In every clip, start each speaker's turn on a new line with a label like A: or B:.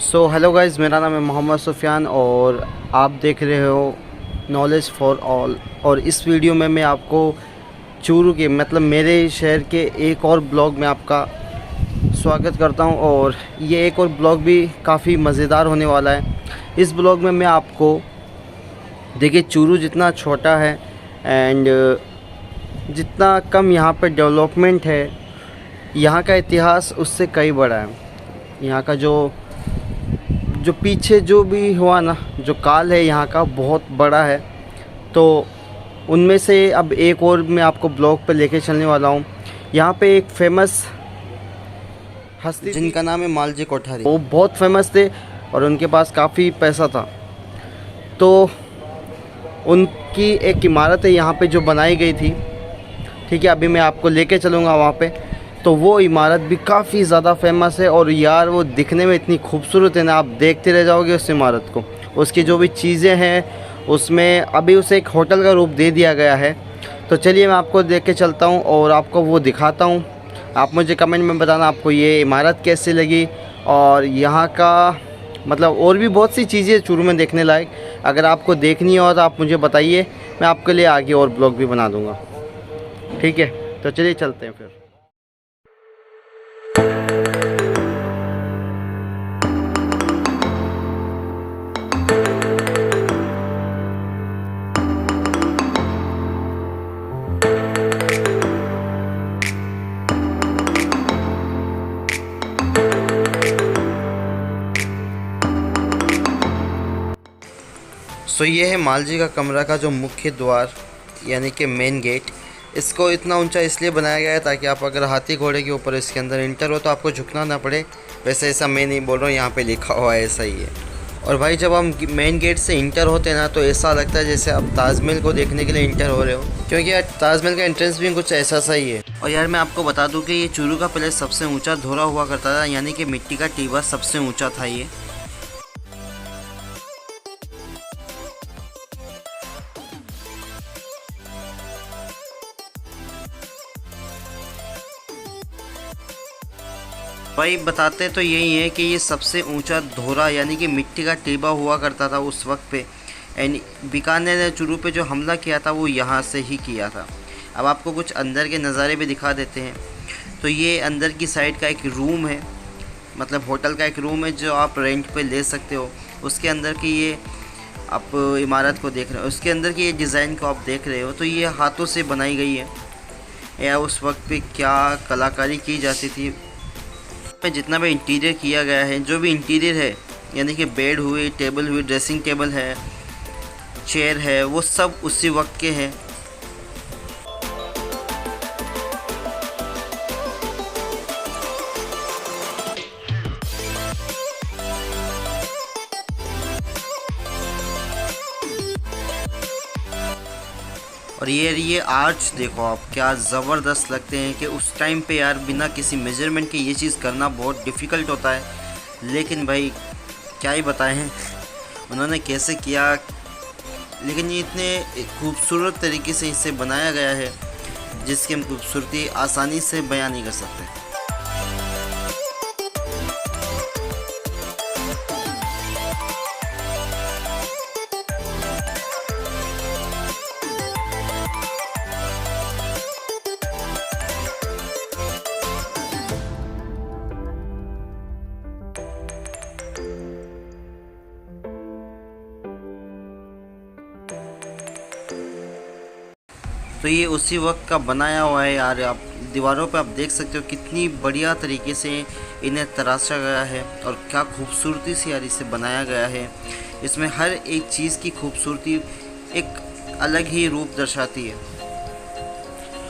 A: So hello guys, मेरा नाम है मोहम्मद सुफियान और आप देख रहे हो नॉलेज फॉर ऑल। और इस वीडियो में मैं आपको चूरू के मतलब मेरे शहर के एक और ब्लॉग में आपका स्वागत करता हूं। और ये एक और ब्लॉग भी काफ़ी मज़ेदार होने वाला है। इस ब्लॉग में मैं आपको देखिए चूरू जितना छोटा है एंड जितना कम यहाँ पर डेवलपमेंट है, यहाँ का इतिहास उससे कई बड़ा है। यहाँ का जो पीछे जो भी हुआ ना, जो काल है यहाँ का बहुत बड़ा है। तो उनमें से अब एक और मैं आपको ब्लॉग पे लेके चलने वाला हूँ। यहाँ पे एक फेमस हस्ती जिनका नाम है मालजी कोठारी, वो बहुत फेमस थे और उनके पास काफ़ी पैसा था। तो उनकी एक इमारत है यहाँ पे जो बनाई गई थी, ठीक है। अभी मैं आपको लेके चलूँगा वहाँ पे। तो वो इमारत भी काफ़ी ज़्यादा फेमस है और यार वो दिखने में इतनी खूबसूरत है ना, आप देखते रह जाओगे उस इमारत को। उसकी जो भी चीज़ें हैं उसमें अभी उसे एक होटल का रूप दे दिया गया है। तो चलिए मैं आपको देख के चलता हूँ और आपको वो दिखाता हूँ। आप मुझे कमेंट में बताना आपको ये इमारत कैसी लगी और यहाँ का मतलब और भी बहुत सी चीज़ें चूरू में देखने लायक। अगर आपको देखनी हो तो आप मुझे बताइए, मैं आपके लिए आगे और ब्लॉग भी बना दूँगा, ठीक है। तो चलिए चलते हैं फिर। सो ये है मालजी का कमरा का जो मुख्य द्वार यानी कि मेन गेट। इसको इतना ऊंचा इसलिए बनाया गया है ताकि आप अगर हाथी घोड़े के ऊपर इसके अंदर इंटर हो तो आपको झुकना ना पड़े। वैसे ऐसा मैं नहीं बोल रहा हूँ, यहाँ पे लिखा हुआ है ऐसा ही है। और भाई जब हम मेन गेट से इंटर होते हैं ना तो ऐसा लगता है जैसे आप ताजमहल को देखने के लिए इंटर हो रहे हो, क्योंकि यार ताजमहल का एंट्रेंस भी कुछ ऐसा सा ही है। और यार मैं आपको बता दूँ कि ये चूरू का पहले सबसे ऊँचा धोरा हुआ करता था, यानी कि मिट्टी का टीबा सबसे ऊँचा था ये। भाई बताते तो यही है कि ये सबसे ऊंचा धोरा यानी कि मिट्टी का टीबा हुआ करता था उस वक्त पे। एंड बीकानेर ने चूरू पे जो हमला किया था वो यहाँ से ही किया था। अब आपको कुछ अंदर के नज़ारे भी दिखा देते हैं। तो ये अंदर की साइड का एक रूम है, मतलब होटल का एक रूम है जो आप रेंट पे ले सकते हो। उसके अंदर की ये आप इमारत को देख रहे हो, उसके अंदर की ये डिज़ाइन को आप देख रहे हो, तो ये हाथों से बनाई गई है। या उस वक्त पे क्या कलाकारी की जाती थी, जितना भी इंटीरियर किया गया है, जो भी इंटीरियर है यानी कि बेड हुई, टेबल हुई, ड्रेसिंग टेबल है, चेयर है, वो सब उसी वक्त के हैं। और ये आर्च देखो आप, क्या ज़बरदस्त लगते हैं कि उस टाइम पे यार बिना किसी मेजरमेंट के ये चीज़ करना बहुत डिफ़िकल्ट होता है। लेकिन भाई क्या ही बताएं उन्होंने कैसे किया, लेकिन ये इतने खूबसूरत तरीके से इसे बनाया गया है जिसकी हम खूबसूरती आसानी से बयां नहीं कर सकते। तो ये उसी वक्त का बनाया हुआ है यार। आप दीवारों पे आप देख सकते हो कितनी बढ़िया तरीके से इन्हें तराशा गया है और क्या खूबसूरती से यार इसे बनाया गया है। इसमें हर एक चीज़ की खूबसूरती एक अलग ही रूप दर्शाती है।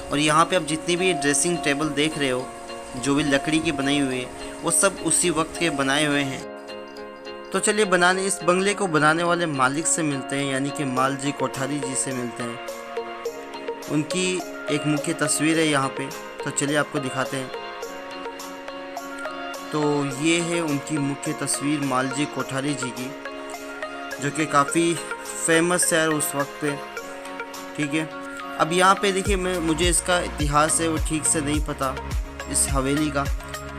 A: और यहाँ पे आप जितनी भी ड्रेसिंग टेबल देख रहे हो जो भी लकड़ी की बनाई हुई है, वो सब उसी वक्त के बनाए हुए हैं। तो चलिए इस बंगले को बनाने वाले मालिक से मिलते हैं, यानी कि मालजी कोठारी जी से मिलते हैं। उनकी एक मुख्य तस्वीर है यहाँ पे, तो चलिए आपको दिखाते हैं। तो ये है उनकी मुख्य तस्वीर मालजी कोठारी जी की, जो कि काफ़ी फेमस है उस वक्त पे, ठीक है। अब यहाँ पे देखिए मुझे इसका इतिहास है वो ठीक से नहीं पता, इस हवेली का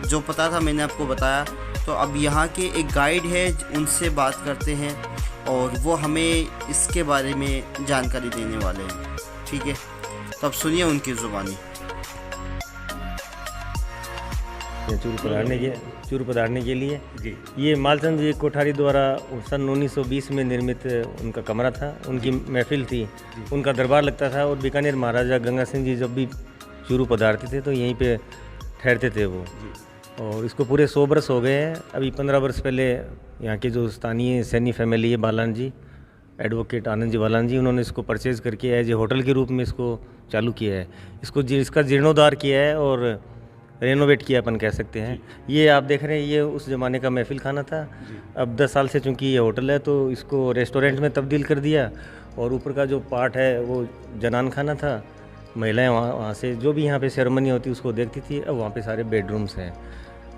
A: जो पता था मैंने आपको बताया। तो अब यहाँ के एक गाइड है, उनसे बात करते हैं और वो हमें इसके बारे में जानकारी देने वाले हैं। ठीक है, तो अब सुनिए उनकी ज़ुबानी।
B: चूरू पधारने के लिए जी, ये मालचंद जी कोठारी द्वारा सन 1920 में निर्मित उनका कमरा था, उनकी महफिल थी, उनका दरबार लगता था और बीकानेर महाराजा गंगा सिंह जी जब भी चूरू पधारते थे तो यहीं पे ठहरते थे वो। और इसको पूरे 100 वर्ष हो गए हैं। अभी 15 वर्ष पहले यहाँ के जो स्थानीय सैनी फैमिली है बालान जी, एडवोकेट आनंद जी बालान जी, उन्होंने इसको परचेज़ करके एज ए होटल के रूप में इसको चालू किया है। इसका जीर्णोद्धार किया है और रेनोवेट किया अपन कह सकते हैं। ये आप देख रहे हैं, ये उस ज़माने का महफिल खाना था। अब 10 साल से चूँकि ये होटल है तो इसको रेस्टोरेंट में तब्दील कर दिया। और ऊपर का जो पार्ट है वो जनान खाना था, महिलाएं वहाँ से जो भी यहाँ पे सेरेमनी होती उसको देखती थी। अब वहाँ पे सारे बेडरूम्स हैं।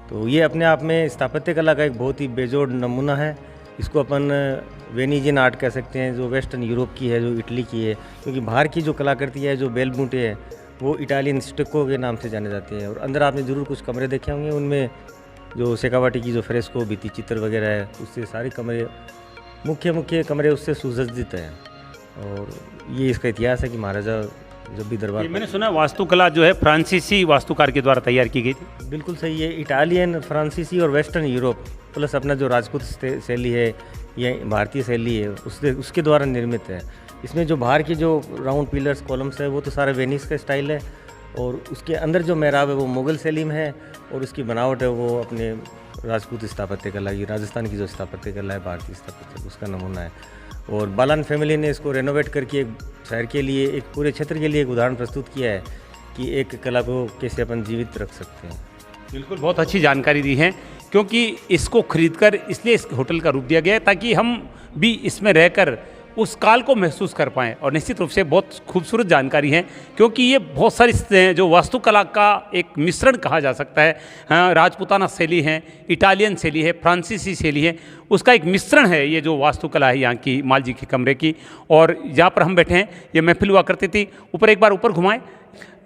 B: तो ये अपने आप में स्थापत्य कला का एक बहुत ही बेजोड़ नमूना है। इसको अपन वेनिजियन आर्ट कह सकते हैं, जो वेस्टर्न यूरोप की है, जो इटली की है, क्योंकि बाहर की जो कलाकृति है, जो बेल बूटे है, वो इटालियन स्टक्को के नाम से जाने जाते हैं। और अंदर आपने ज़रूर कुछ कमरे देखे होंगे, उनमें जो शेखावाटी की जो फ्रेस्को भित्ति चित्र वगैरह है, उससे सारे कमरे मुख्य कमरे उससे सुसज्जित हैं। और ये इसका इतिहास है कि महाराजा जब भी दरबार,
C: मैंने सुना वास्तुकला जो है फ्रांसीसी वास्तुकार के द्वारा तैयार की गई थी।
B: बिल्कुल सही है। इटालियन, फ्रांसीसी और वेस्टर्न यूरोप प्लस अपना जो राजपूत शैली है या भारतीय शैली है उसके द्वारा निर्मित है। इसमें जो बाहर की जो राउंड पिलर्स कॉलम्स है वो तो सारा वेनिस का स्टाइल है, और उसके अंदर जो मेहराब है वो मुग़ल शैली में है, और उसकी बनावट है वो अपने राजपूत स्थापत्य कला की, राजस्थान की जो स्थापत्य कला है, भारतीय स्थापत्य, उसका नमूना है। और बालान फैमिली ने इसको रेनोवेट करके एक शहर के लिए, एक पूरे क्षेत्र के लिए एक उदाहरण प्रस्तुत किया है कि एक कला को कैसे अपन जीवित रख सकते हैं।
C: बिल्कुल, बहुत अच्छी जानकारी दी है, क्योंकि इसको खरीदकर इसलिए इस होटल का रूप दिया गया है ताकि हम भी इसमें रहकर उस काल को महसूस कर पाएँ। और निश्चित रूप से बहुत खूबसूरत जानकारी है, क्योंकि ये बहुत सारी जो वास्तुकला का एक मिश्रण कहा जा सकता है। हाँ, राजपूताना शैली है, इटालियन शैली है, फ्रांसीसी शैली है, उसका एक मिश्रण है ये जो वास्तुकला है यहाँ की माल जी के कमरे की। और यहाँ पर हम बैठे हैं, ये महफिल हुआ करती थी। ऊपर एक बार ऊपर घुमाएं,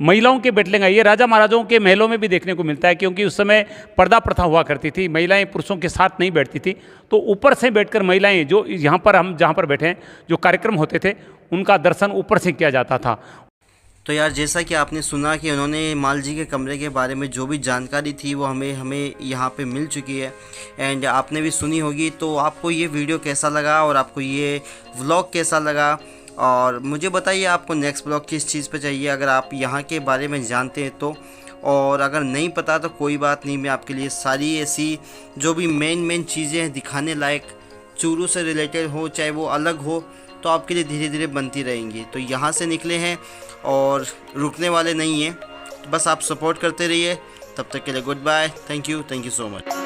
C: महिलाओं के बैठने का, ये राजा महाराजाओं के महलों में भी देखने को मिलता है, क्योंकि उस समय पर्दा प्रथा हुआ करती थी, महिलाएं पुरुषों के साथ नहीं बैठती थी। तो ऊपर से बैठकर महिलाएं, जो यहाँ पर हम जहाँ पर बैठे हैं, जो कार्यक्रम होते थे उनका दर्शन ऊपर से किया जाता था।
A: तो यार, जैसा कि आपने सुना कि उन्होंने माल जी के कमरे के बारे में जो भी जानकारी थी वो हमें यहाँ पे मिल चुकी है, एंड आपने भी सुनी होगी। तो आपको ये वीडियो कैसा लगा और आपको ये व्लॉग कैसा लगा, और मुझे बताइए आपको नेक्स्ट ब्लॉग किस चीज़ पे चाहिए, अगर आप यहाँ के बारे में जानते हैं तो। और अगर नहीं पता तो कोई बात नहीं, मैं आपके लिए सारी ऐसी जो भी मेन चीज़ें हैं दिखाने लायक, चूरू से रिलेटेड हो चाहे वो अलग हो, तो आपके लिए धीरे धीरे बनती रहेंगी। तो यहाँ से निकले हैं और रुकने वाले नहीं हैं, तो बस आप सपोर्ट करते रहिए। तब तक के लिए goodbye, thank you so much.